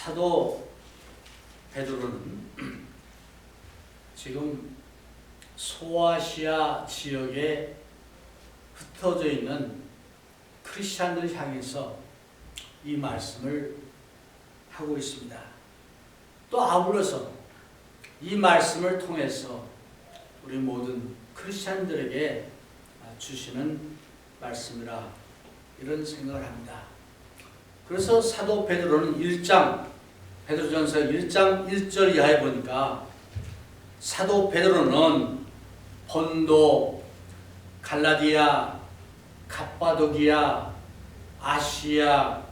사도 베드로는 지금 소아시아 지역에 흩어져 있는 크리스찬들을 향해서 이 말씀을 하고 있습니다. 또 아울러서 이 말씀을 통해서 우리 모든 크리스찬들에게 주시는 말씀이라 이런 생각을 합니다. 그래서 사도 베드로는 베드로전서 1장 1절 이하에 보니까 사도 베드로는 본도, 갈라디아, 갑바도기아, 아시아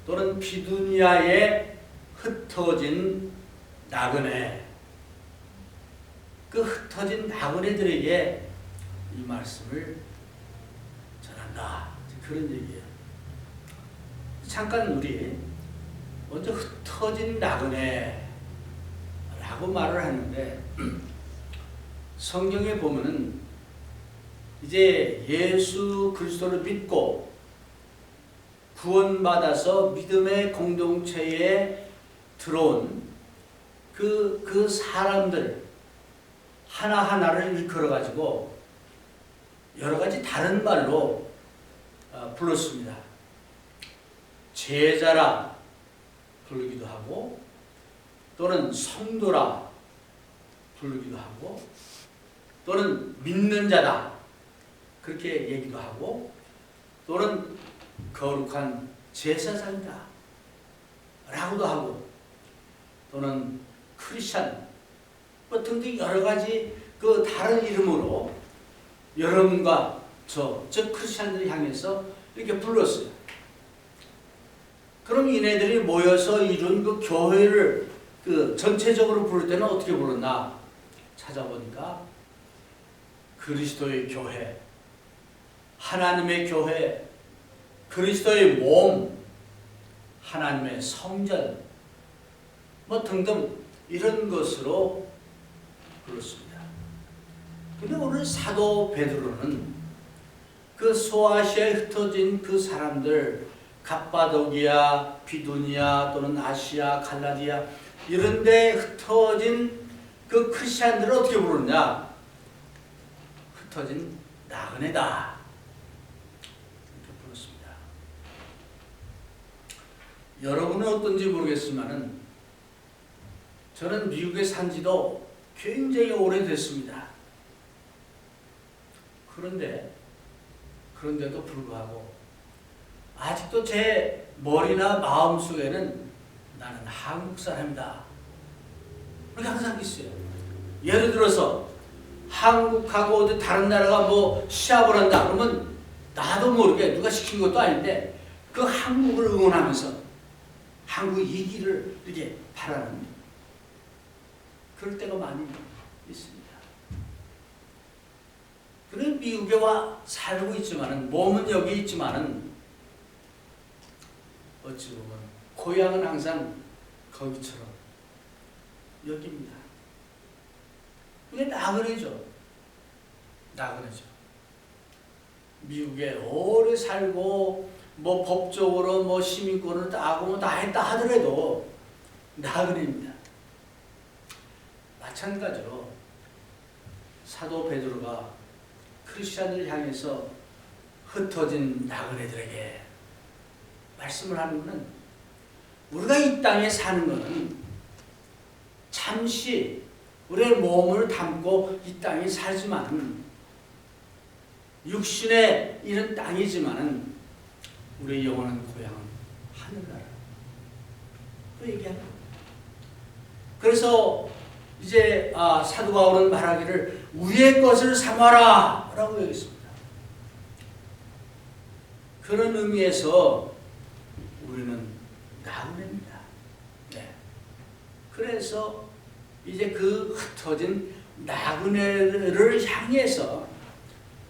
또는 비두니아에 흩어진 나그네, 그 흩어진 나그네들에게 이 말씀을 전한다. 그런 얘기예요. 잠깐 우리 먼저 흩어진 나그네라고 말을 하는데 성경에 보면은 이제 예수 그리스도를 믿고 구원받아서 믿음의 공동체에 들어온 그 사람들 하나하나를 일컬어가지고 여러 가지 다른 말로 불렀습니다. 제자라 부르기도 하고, 또는 성도라 부르기도 하고, 또는 믿는 자다 그렇게 얘기도 하고, 또는 거룩한 제사장이다 라고도 하고, 또는 크리스찬 뭐 등등 여러 가지 그 다른 이름으로 여러분과 즉 크리스찬들을 향해서 이렇게 불렀어요. 그럼 이네들이 모여서 이룬 그 교회를 그 전체적으로 부를 때는 어떻게 불렀나 찾아보니까 그리스도의 교회, 하나님의 교회, 그리스도의 몸, 하나님의 성전 뭐 등등 이런 것으로 불렀습니다. 근데 오늘 사도 베드로는 그 소아시아에 흩어진 그 사람들, 갑바도기아, 비두니아 또는 아시아, 갈라디아 이런 데 흩어진 그 크리스찬들을 어떻게 부르느냐? 흩어진 나그네다 이렇게 불렀습니다. 여러분은 어떤지 모르겠지만은 저는 미국에 산 지도 굉장히 오래됐습니다. 그런데도 불구하고 아직도 제 머리나 마음속에는 나는 한국 사람이다 그렇게 항상 있어요. 예를 들어서 한국하고 어디 다른 나라가 뭐 시합을 한다 그러면 나도 모르게 누가 시킨 것도 아닌데 그 한국을 응원하면서 한국 이기를 이렇게 바라는 그럴 때가 많이 있습니다. 그래 미국에 와 살고 있지만은 몸은 여기 있지만은 어찌 보면 고향은 항상 거기처럼 여기입니다. 그게 나그네죠. 미국에 오래 살고 뭐 법적으로 뭐 시민권을 따고 뭐 다 했다 하더라도 나그네입니다. 마찬가지로 사도 베드로가 크리스찬을 향해서 흩어진 나그네들에게 말씀을 하는 것은 우리가 이 땅에 사는 것은 잠시 우리의 몸을 담고 이 땅에 살지만 육신의 이런 땅이지만 우리의 영원한 고향은 하늘나라 또 얘기합니다. 그래서 이제 사도 바울은 말하기를 위의 것을 삼아라 라고 얘기했습니다. 그런 의미에서 우리는 나그네입니다. 네. 그래서 이제 그 흩어진 나그네를 향해서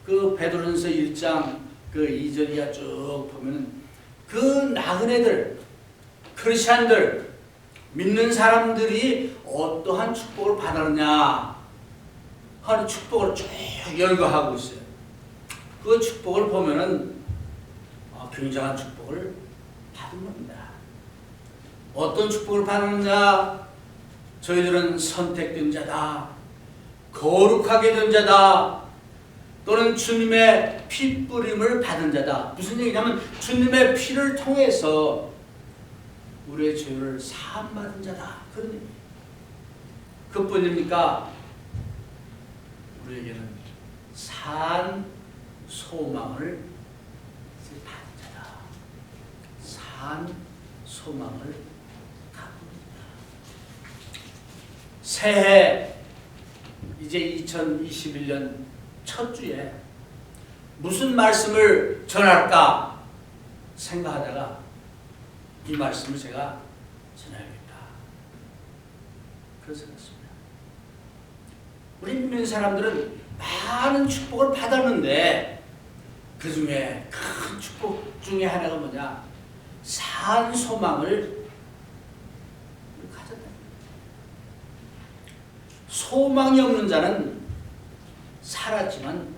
그 베드로전서 1장 그 2절 이하 쭉 보면은 그 나그네들, 크리스찬들, 믿는 사람들이 어떠한 축복을 받았느냐 하는 축복을 쭉 열거하고 있어요. 그 축복을 보면은 굉장한 축복을 받은 겁니다. 어떤 축복을 받느냐? 저희들은 선택된 자다, 거룩하게 된 자다, 또는 주님의 피 뿌림을 받은 자다. 무슨 얘기냐면 주님의 피를 통해서 우리의 죄를 사함받은 자다, 그런 얘기. 그뿐입니까? 우리에게는 산 소망을 받은 자다. 산 소망을 갖고 있다. 새해 이제 2021년 첫 주에 무슨 말씀을 전할까 생각하다가 이 말씀을 제가 전해야겠다, 그런 생각했습니다. 우리 믿는 사람들은 많은 축복을 받았는데 그 중에 큰 축복 중에 하나가 뭐냐? 산 소망을 가졌다. 소망이 없는 자는 살았지만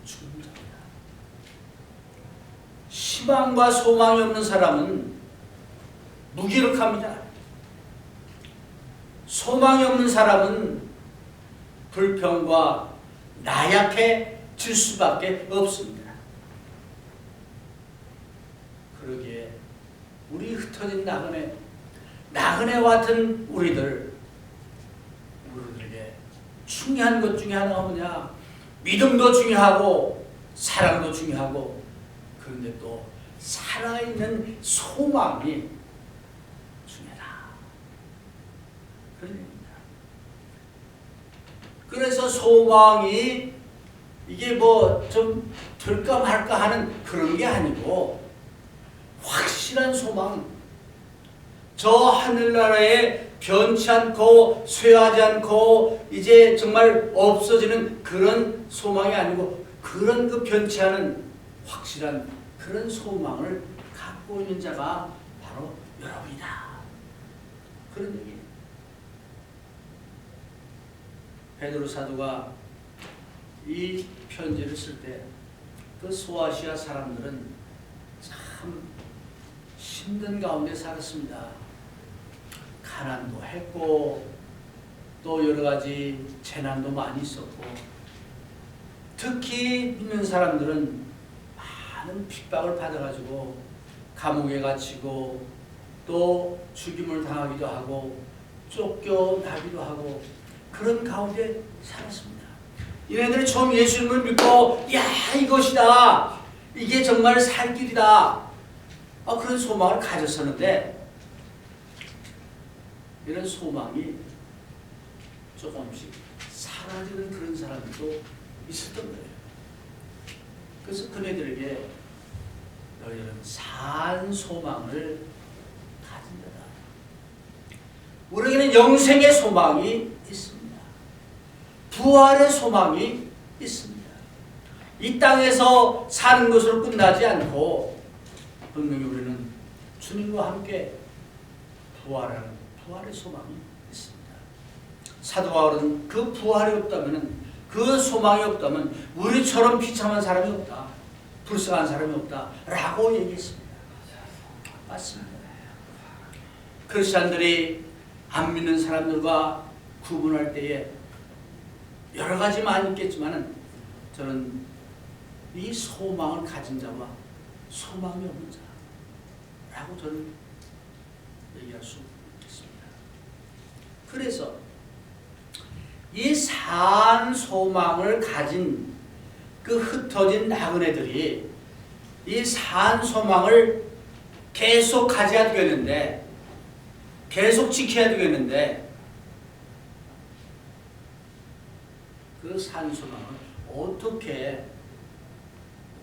죽은 자입니다. 희망과 소망이 없는 사람은 무기력합니다. 소망이 없는 사람은 불평과 나약해질 수밖에 없습니다. 그러기에 우리 흩어진 나그네와 같은 우리들에게 중요한 것 중에 하나가 뭐냐? 믿음도 중요하고 사랑도 중요하고, 그런데 또 살아있는 소망이 중요하다, 그런 얘기입니다. 그래서 소망이 이게 뭐 좀 될까 말까 하는 그런 게 아니고 확실한 소망, 저 하늘나라에 변치 않고 쇠하지 않고 이제 정말 없어지는 그런 소망이 아니고 그런 그 변치 않은 확실한 그런 소망을 갖고 있는 자가 바로 여러분이다, 그런 얘기예요. 베드로 사도가 이 편지를 쓸 때 그 소아시아 사람들은 참 힘든 가운데 살았습니다. 가난도 했고 또 여러 가지 재난도 많이 있었고, 특히 믿는 사람들은 많은 핍박을 받아가지고 감옥에 갇히고 또 죽임을 당하기도 하고 쫓겨나기도 하고 그런 가운데 살았습니다. 얘네들이 처음 예수님을 믿고 야, 이것이다, 이게 정말 살 길이다, 그런 소망을 가졌었는데 이런 소망이 조금씩 사라지는 그런 사람들도 있었던 거예요. 그래서 그네들에게 너희는 산 소망을 가진 자다. 우리에게는 영생의 소망이 있습니다. 부활의 소망이 있습니다. 이 땅에서 사는 것으로 끝나지 않고 분명히 우리는 주님과 함께 부활하는 부활의 소망이 있습니다. 사도 바울은 그 부활이 없다면, 그 소망이 없다면 우리처럼 비참한 사람이 없다, 불쌍한 사람이 없다 라고 얘기했습니다. 맞습니다. 크리스찬들이 안 믿는 사람들과 구분할 때에 여러 가지 많이 있겠지만 저는 이 소망을 가진 자와 소망이 없는 자라고 저는 얘기할 수 있습니다. 그래서 이 산 소망을 가진 그 흩어진 나그네들이 이 산 소망을 계속 가져야 되겠는데, 계속 지켜야 되겠는데, 그 산 소망을 어떻게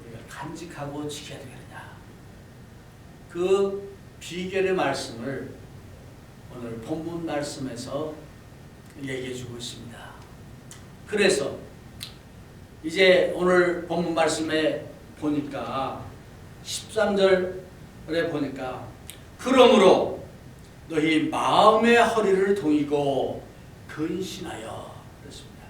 우리가 간직하고 지켜야 되겠느냐, 그 비결의 말씀을 오늘 본문 말씀에서 얘기해 주고 있습니다. 그래서 이제 오늘 본문 말씀에 보니까 13절에 보니까 그러므로 너희 마음의 허리를 동이고 근신하여, 그랬습니다.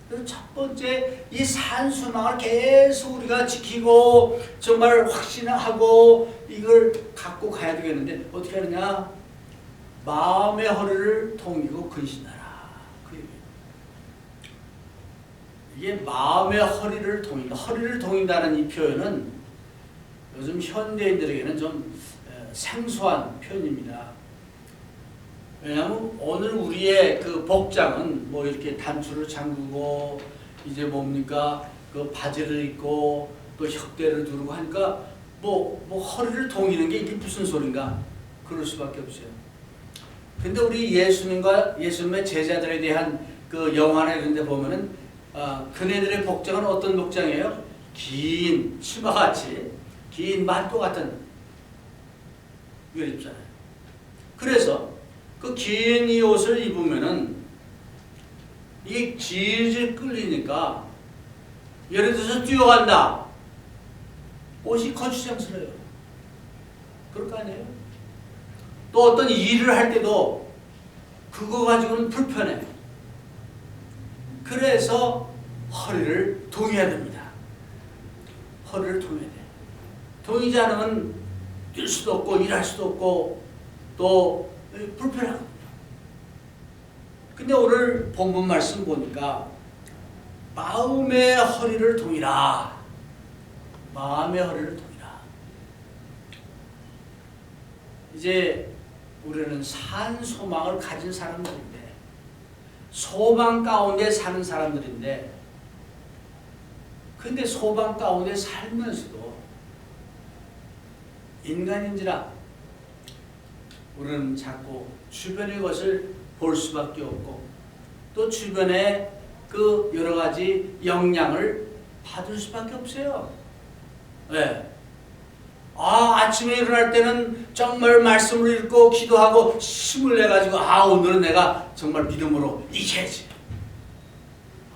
그래서 첫 번째 이 산소망을 계속 우리가 지키고 정말 확신하고 이걸 갖고 가야 되겠는데 어떻게 하느냐? 마음의 허리를 동이고 근신하라. 그 얘기예요. 이게 마음의 허리를 동인다. 허리를 동인다는 이 표현은 요즘 현대인들에게는 좀 생소한 표현입니다. 왜냐하면 오늘 우리의 그 복장은 뭐 이렇게 단추를 잠그고 이제 뭡니까 그 바지를 입고 또 혁대를 두르고 하니까 뭐 허리를 동이는 게 이게 무슨 소린가 그럴 수밖에 없어요. 근데 우리 예수님과 예수님의 제자들에 대한 그 영화나 이런 데 보면은 그네들의 복장은 어떤 복장이에요? 긴 치마같이 긴 만토 같은 이걸 입잖아요. 그래서 그 긴 이 옷을 입으면은 이게 질질 끌리니까 예를 들어서 뛰어간다. 옷이 거추장스러워요. 그럴 거 아니에요? 또 어떤 일을 할 때도 그거 가지고는 불편해. 그래서 허리를 동여야 됩니다. 허리를 동여야 돼. 동이지 않으면 뛸 수도 없고 일할 수도 없고 또 불편하거든요. 근데 오늘 본문 말씀 보니까 마음의 허리를 동이라. 마음의 허리를 동이라. 이제 우리는 산 소망을 가진 사람들인데 소망 가운데 사는 사람들인데 근데 소망 가운데 살면서도 인간인지라 우리는 자꾸 주변의 것을 볼 수밖에 없고 또 주변에 그 여러 가지 영향을 받을 수밖에 없어요. 네. 아침에 일어날 때는 정말 말씀을 읽고 기도하고 힘을 내가지고 오늘은 내가 정말 믿음으로 이겨야지.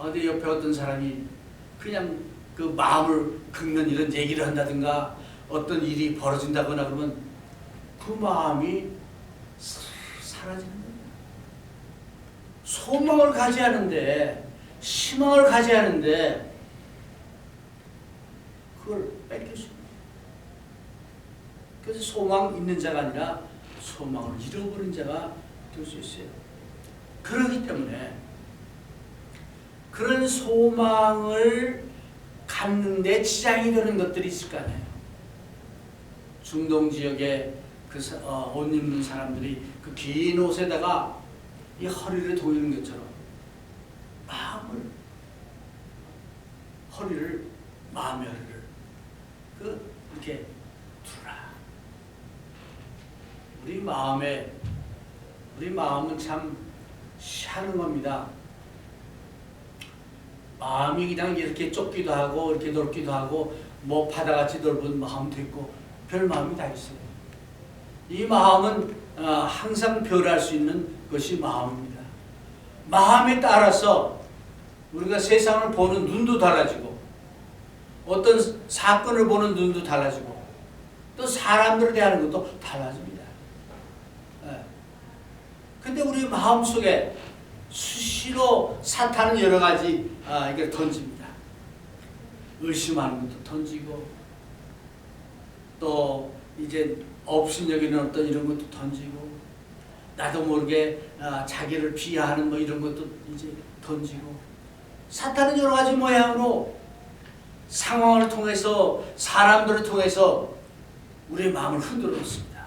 근데 옆에 어떤 사람이 그냥 그 마음을 긁는 이런 얘기를 한다든가 어떤 일이 벌어진다거나 그러면 그 마음이 사라지는 거예요. 소망을 가지하는데 희망을 가지하는데 그걸 뺏길 수 있는 그래서 소망 있는 자가 아니라 소망을 잃어버린 자가 될 수 있어요. 그렇기 때문에 그런 소망을 갖는데 지장이 되는 것들이 있을 거 아니에요. 중동 지역에 옷 입는 사람들이 그 긴 옷에다가 이 허리를 동이는 것처럼 마음의 허리를 이렇게 두라. 우리 마음은 참 희한한 겁니다. 마음이 그냥 이렇게 좁기도 하고 이렇게 넓기도 하고 뭐 바다같이 넓은 마음도 있고 별 마음이 다 있어요. 이 마음은 항상 변할 수 있는 것이 마음입니다. 마음에 따라서 우리가 세상을 보는 눈도 달라지고 어떤 사건을 보는 눈도 달라지고 또 사람들을 대하는 것도 달라집니다. 근데 우리 마음속에 수시로 사탄은 여러 가지 이걸 던집니다. 의심하는 것도 던지고 또 이제 업신여기는 어떤 이런 것도 던지고 나도 모르게 자기를 비하하는 뭐 이런 것도 이제 던지고 사탄은 여러 가지 모양으로 상황을 통해서 사람들을 통해서 우리의 마음을 흔들어 놓습니다.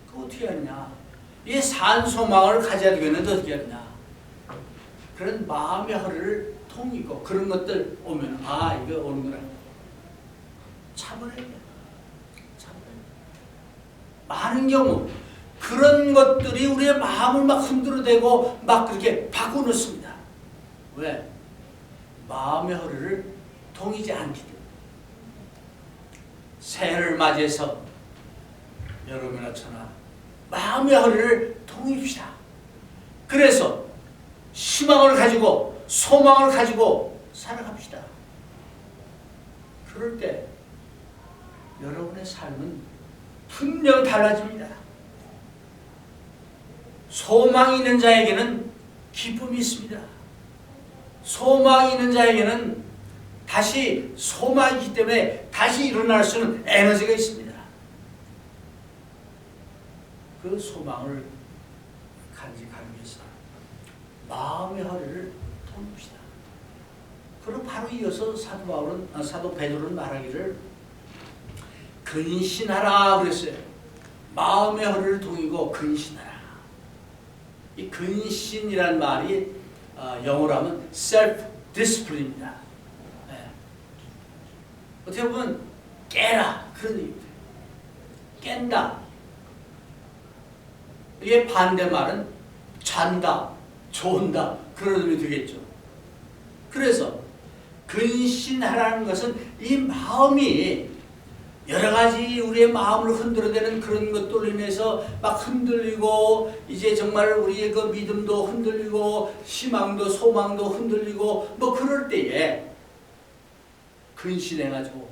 그거 어떻게 하느냐? 이 산소망을 가져야 되겠는데 어떻게 하느냐? 그런 마음의 허리를 통이고 그런 것들 오면 이거 오는구나. 참으래야 돼. 많은 경우 그런 것들이 우리의 마음을 막 흔들어대고 막 그렇게 바꿔놓습니다. 왜? 마음의 허리를 동이지 않기 때문에. 새해를 맞이해서 여러분이나 저나 마음의 허리를 동입시다. 그래서 희망을 가지고 소망을 가지고 살아갑시다. 그럴 때 여러분의 삶은 분명 달라집니다. 소망이 있는 자에게는 기쁨이 있습니다. 소망이 있는 자에게는 다시 소망이 있기 때문에 다시 일어날 수 있는 에너지가 있습니다. 그 소망을 간직하기 위해서 마음의 허리를 돕시다. 그리고 바로 이어서 사도 베드로는 말하기를 근신하라 그랬어요. 마음의 허리를 동이고 근신하라. 이 근신이란 말이 영어로 하면 self discipline입니다. 네. 어떻게 보면 깨라 그런 얘기입니다. 깬다. 이게 반대말은 잔다, 존다 그런 의미 되겠죠. 그래서 근신하라는 것은 이 마음이 여러 가지 우리의 마음을 흔들어대는 그런 것들로 인해서 막 흔들리고 이제 정말 우리의 그 믿음도 흔들리고 희망도 소망도 흔들리고 뭐 그럴 때에 근신해가지고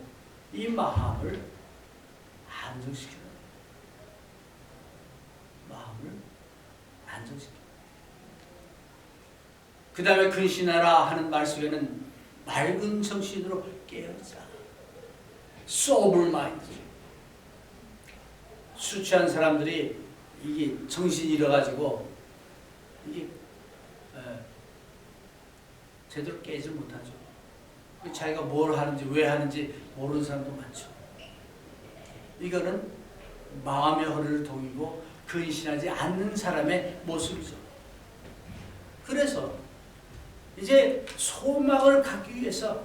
이 마음을 안정시키는 마음을 안정시키는 그 다음에 근신하라 하는 말 속에는 맑은 정신으로 깨어있자. sober mind. 술 취한 사람들이 이게 정신이 잃어가지고 이게 제대로 깨지 못하죠. 자기가 뭘 하는지 왜 하는지 모르는 사람도 많죠. 이거는 마음의 허리를 동이고 근신하지 않는 사람의 모습이죠. 그래서 이제 소망을 갖기 위해서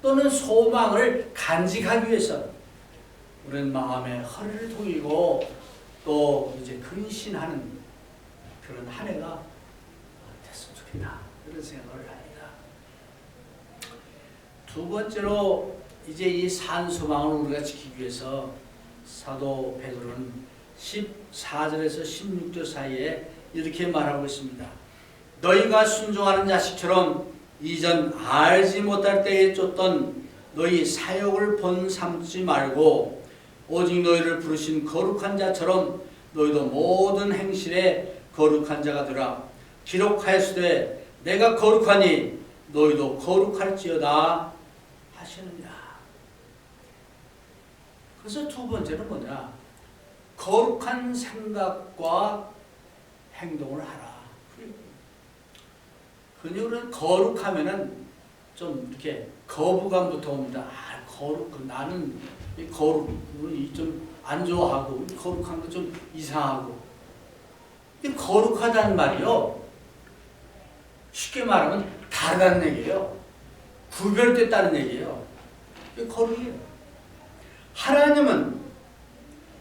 또는 소망을 간직하기 위해서 우리는 마음의 허리를 동이고 또 이제 근신하는 그런 한 해가 됐으면 좋겠다. 그런 생각을 합니다. 두 번째로 이제 이 산소망을 우리가 지키기 위해서 사도 베드로는 14절에서 16절 사이에 이렇게 말하고 있습니다. 너희가 순종하는 자식처럼 이전 알지 못할 때에 쫓던 너희 사역을 본 삼지 말고 오직 너희를 부르신 거룩한 자처럼 너희도 모든 행실에 거룩한 자가 되라. 기록하였으되 내가 거룩하니 너희도 거룩할지어다 하시느니라. 그래서 두 번째는 뭐냐? 거룩한 생각과 행동을 하라. 흔히 우리는 거룩하면은 좀 이렇게 거부감부터 옵니다. 나는 이 거룩이 좀 안 좋아하고 거룩한 거 좀 이상하고. 이 거룩하다는 말이요. 쉽게 말하면 다르다는 얘기예요. 구별됐다는 얘기예요. 이게 거룩이에요. 하나님은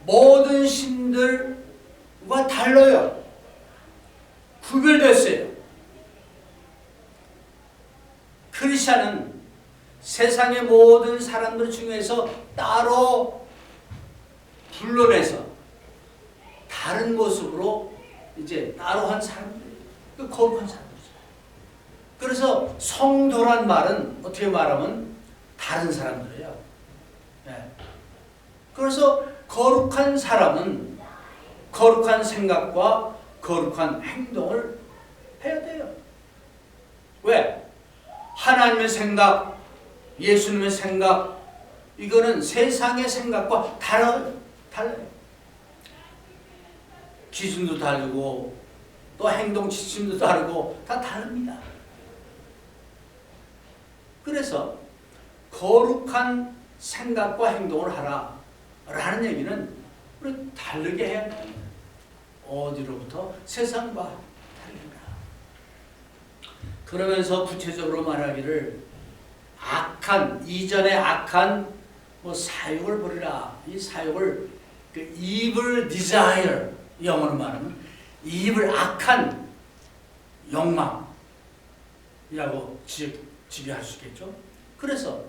모든 신들과 달라요. 구별됐어요. 크리스찬은 세상의 모든 사람들 중에서 따로 불러내서 다른 모습으로 이제 따로 한 사람들이에요. 거룩한 사람들이죠. 그래서 성도란 말은 어떻게 말하면 다른 사람들이에요. 네. 그래서 거룩한 사람은 거룩한 생각과 거룩한 행동을 해야 돼요. 왜? 하나님의 생각, 예수님의 생각, 이거는 세상의 생각과 달라요. 기준도 다르고 또 행동 지침도 다르고 다 다릅니다. 그래서 거룩한 생각과 행동을 하라 라는 얘기는 우리 다르게 해야 돼요. 어디로부터? 세상과 다릅니다. 그러면서 구체적으로 말하기를 이전에 악한 사욕을 버리라. 이 사욕을 evil desire, 영어로 말하면 evil, 악한 욕망이라고 지배할 수 있겠죠. 그래서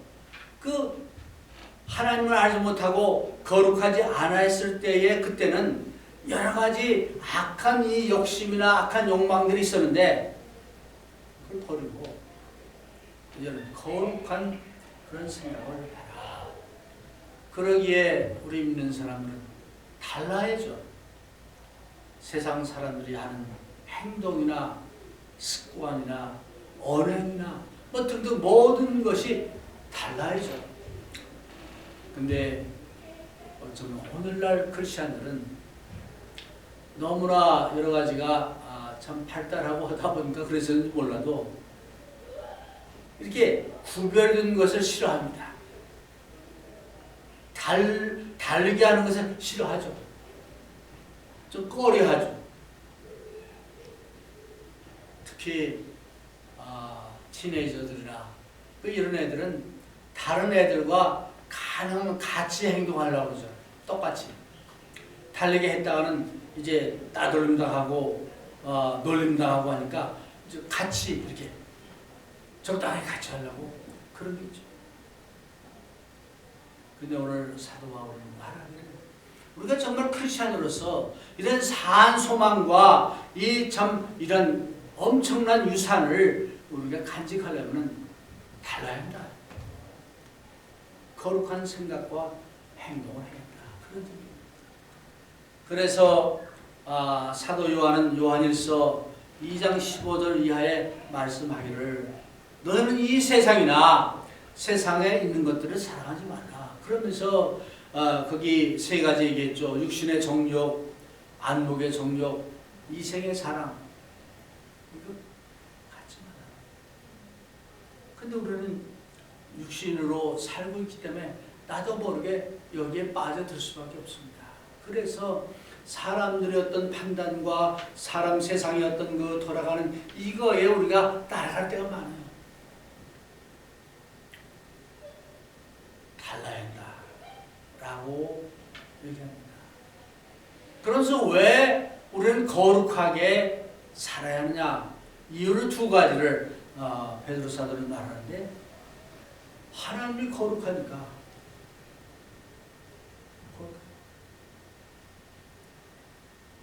하나님을 알지 못하고 거룩하지 않았을 때에 그때는 여러 가지 악한 이 욕심이나 악한 욕망들이 있었는데 그걸 버리고 이제는 거룩한 그런 생각을 해라. 그러기에 우리 믿는 사람들은 달라야죠. 세상 사람들이 하는 행동이나 습관이나 언행이나 뭐 등등 모든 것이 달라야죠. 근데 저는 오늘날 크리스천들은 너무나 여러 가지가 참 발달하고 하다 보니까 그래서인지 몰라도 이렇게 구별된 것을 싫어합니다. 다르게 하는 것을 싫어하죠. 좀 꺼려하죠. 특히 티네이저들이나 이런 애들은 다른 애들과 가능하면 같이 행동하려고 그러죠. 똑같이. 다르게 했다가는 이제 따돌림당하고 놀림당하고 하니까 이제 같이 이렇게 적당히 같이 하려고 그런 게 있죠. 근데 오늘 사도 바울은 말하기를 우리가 정말 크리스천으로서 이런 사한 소망과 이런 엄청난 유산을 우리가 간직하려면 달라야 한다. 거룩한 생각과 행동을 해야 한다. 그런 뜻입니다. 그래서 사도 요한은 요한일서 2장 15절 이하에 말씀하기를 너는 이 세상이나 세상에 있는 것들을 사랑하지 말라. 그러면서 거기 세 가지 얘기했죠. 육신의 정욕, 안목의 정욕, 이생의 사랑. 이거 갖지 마라. 근데 우리는 육신으로 살고 있기 때문에 나도 모르게 여기에 빠져들 수밖에 없습니다. 그래서 사람들의 어떤 판단과 사람 세상의 어떤 그 돌아가는 이거에 우리가 따라갈 때가 많아요. 달라야 한다 라고 얘기합니다. 그래서 왜 우리는 거룩하게 살아야 하느냐? 이유는 두 가지를 베드로 사도는 말하는데 하나님이 거룩하니까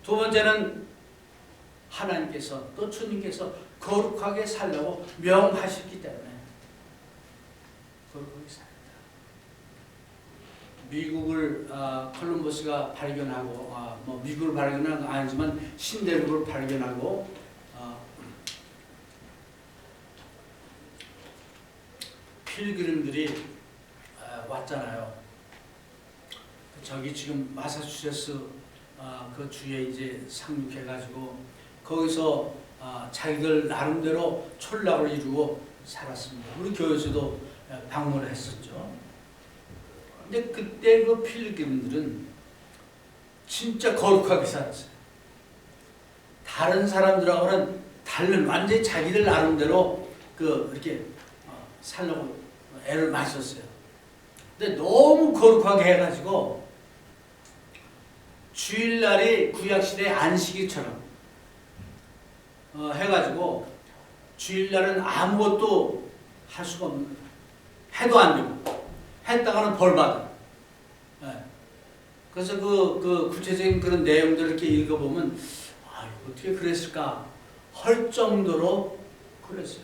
두 번째는 하나님께서 또 주님께서 거룩하게 살려고 명하셨기 때문에 거룩하게 살다. 미국을 콜럼버스가 발견하고 뭐 미국을 발견한 건 아니지만 신대륙을 발견하고 필그림들이 왔잖아요. 저기 지금 마사추세츠 그 주에 이제 상륙해가지고 거기서 자기들 나름대로 촌락을 이루고 살았습니다. 우리 교회에서도 방문을 했었죠. 근데 그때 그 필그림들은 진짜 거룩하게 살았어요. 다른 사람들하고는 다른 완전히 자기들 나름대로 이렇게 살려고 애를 많이 썼어요. 근데 너무 거룩하게 해가지고 주일날이 구약시대의 안식일처럼 해가지고 주일날은 아무것도 할 수가 없는 거예요. 해도 안 되고 했다가는 벌 받아. 그래서 그 구체적인 그런 내용들을 이렇게 읽어보면 어떻게 그랬을까 할 정도로 그랬어요.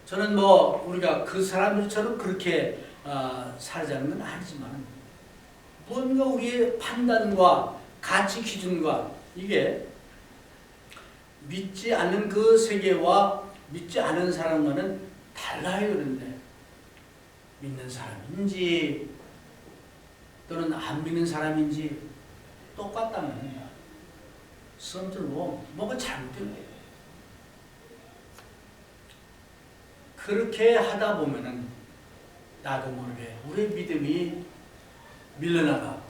저는 뭐 우리가 그 사람들처럼 그렇게 살자는 건 아니지만 뭔가 우리의 판단과 가치 기준과 이게 믿지 않는 그 세계와 믿지 않은 사람과는 달라요. 그런데 믿는 사람인지 또는 안 믿는 사람인지 똑같다면 something wrong, 뭔가 잘못된 거예요. 그렇게 하다 보면은 나도 모르게 우리의 믿음이 밀려나가고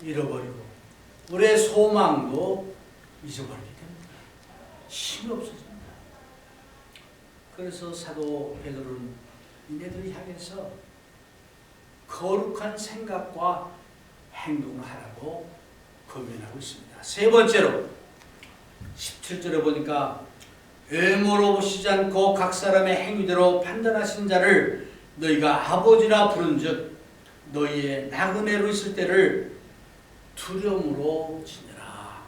잃어버리고 우리의 소망도 잊어버리게 됩니다. 힘이 없어집니다. 그래서 사도 베드로는 이네들을 향해서 거룩한 생각과 행동을 하라고 권면하고 있습니다. 세 번째로 17절에 보니까 외모로 보시지 않고 각 사람의 행위대로 판단하신 자를 너희가 아버지라 부른즉 너희의 나그네로 있을 때를 두려움으로 지내라.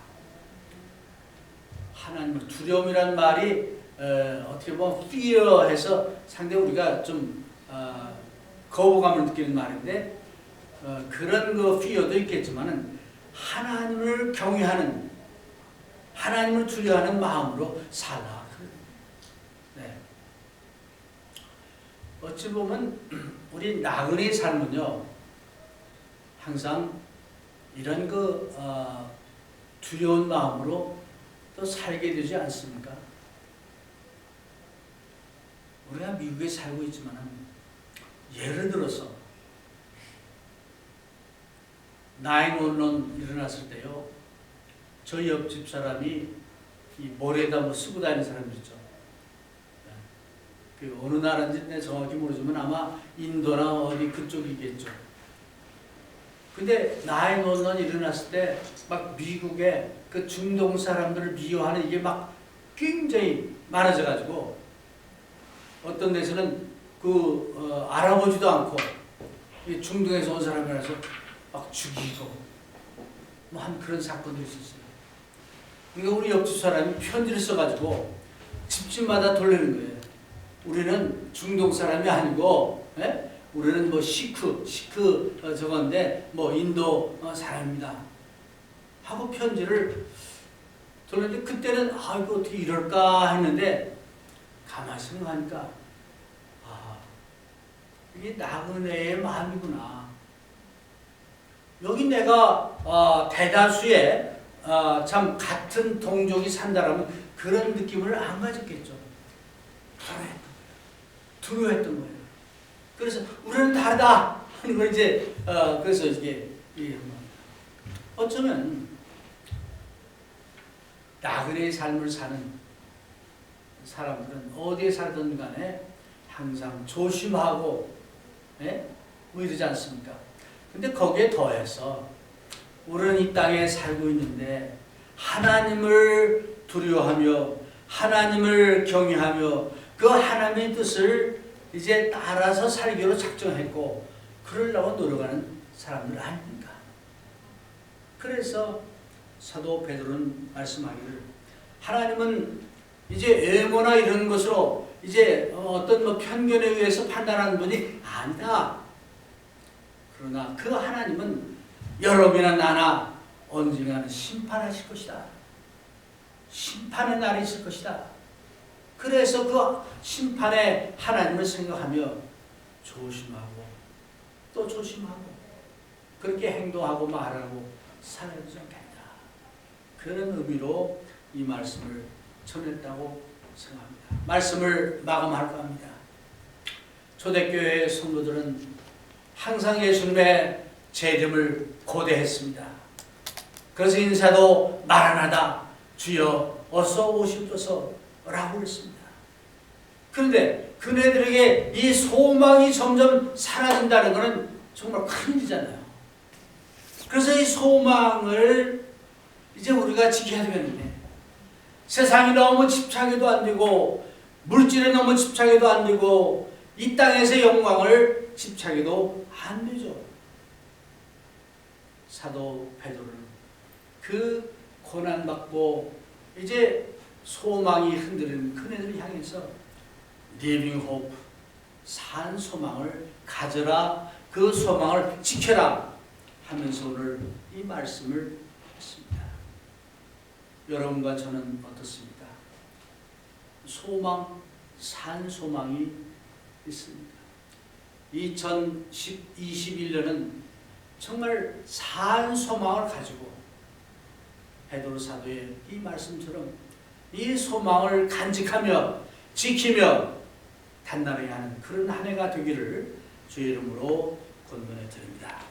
하나님을 두려움이란 말이 어떻게 보면 fear해서 상당히 우리가 좀 거부감을 느끼는 말인데 그런 그 fear도 있겠지만은 하나님을 경외하는 하나님을 두려워하는 마음으로 살아. 어찌 보면 우리 나그네의 삶은요, 항상 이런 두려운 마음으로 또 살게 되지 않습니까? 우리가 미국에 살고 있지만 예를 들어서 911 일어났을 때요, 저희 옆집 사람이 이 머리에다 뭐 쓰고 다니는 사람들 있죠. 그 어느 나라인지 내가 정확히 모르지만 아마 인도나 어디 그쪽이겠죠. 근데 911 일어났을 때 막 미국에 그 중동 사람들을 미워하는 이게 막 굉장히 많아져 가지고 어떤 데서는 알아보지도 않고 중동에서 온 사람이라서 막 죽이고 뭐 한 그런 사건들이 있었어요. 그러니까 우리 옆집 사람이 편지를 써가지고 집집마다 돌리는 거예요. 우리는 중동 사람이 아니고, 우리는 뭐 시크 저건데 뭐 인도 사람입니다. 하고 편지를 돌렸는데 그때는 이거 어떻게 이럴까 했는데 가만히 생각하니까 이게 나그네의 마음이구나. 여기 내가 대다수의 참 같은 동족이 산다라면 그런 느낌을 안 가졌겠죠. 두려워했던 거예요. 그래서 우리는 다르다 하는 걸 이제 그래서 이게 어쩌면 나그네의 삶을 사는 사람들은 어디에 살든 간에 항상 조심하고 뭐 이러지 않습니까? 근데 거기에 더해서 우리는 이 땅에 살고 있는데 하나님을 두려워하며 하나님을 경외하며 그 하나님의 뜻을 이제 따라서 살기로 작정했고 그러려고 노력하는 사람들 아닙니까? 그래서 사도 베드로는 말씀하기를 하나님은 이제 외모나 이런 것으로 이제 어떤 뭐 편견에 의해서 판단하는 분이 아니다. 그러나 그 하나님은 여러분이나 나나 언젠가는 심판하실 것이다. 심판의 날이 있을 것이다. 그래서 그 심판의 하나님을 생각하며 조심하고 또 조심하고 그렇게 행동하고 말하고 살아야 되지 않겠다. 그런 의미로 이 말씀을 전했다고 생각합니다. 말씀을 마감할까 합니다. 초대교회 성도들은 항상 예수님의 재림을 고대했습니다. 그래서 인사도 마라나다 주여 어서 오시옵소서 라고 했습니다. 그런데 그네들에게 이 소망이 점점 사라진다는 것은 정말 큰일이잖아요. 그래서 이 소망을 이제 우리가 지켜야 되겠는데 세상이 너무 집착해도 안 되고 물질에 너무 집착해도 안 되고 이 땅에서의 영광을 집착해도 안 되죠. 사도 베드로는 그 고난받고 이제 소망이 흔들리는 그네들을 향해서 Living Hope, 산 소망을 가져라, 그 소망을 지켜라 하면서 오늘 이 말씀을 했습니다. 여러분과 저는 어떻습니까? 소망, 산 소망이 있습니다. 2021년은 정말 산 소망을 가지고 베드로 사도의 이 말씀처럼 이 소망을 간직하며 지키며 단단히 하는 그런 한 해가 되기를 주의 이름으로 권면해 드립니다.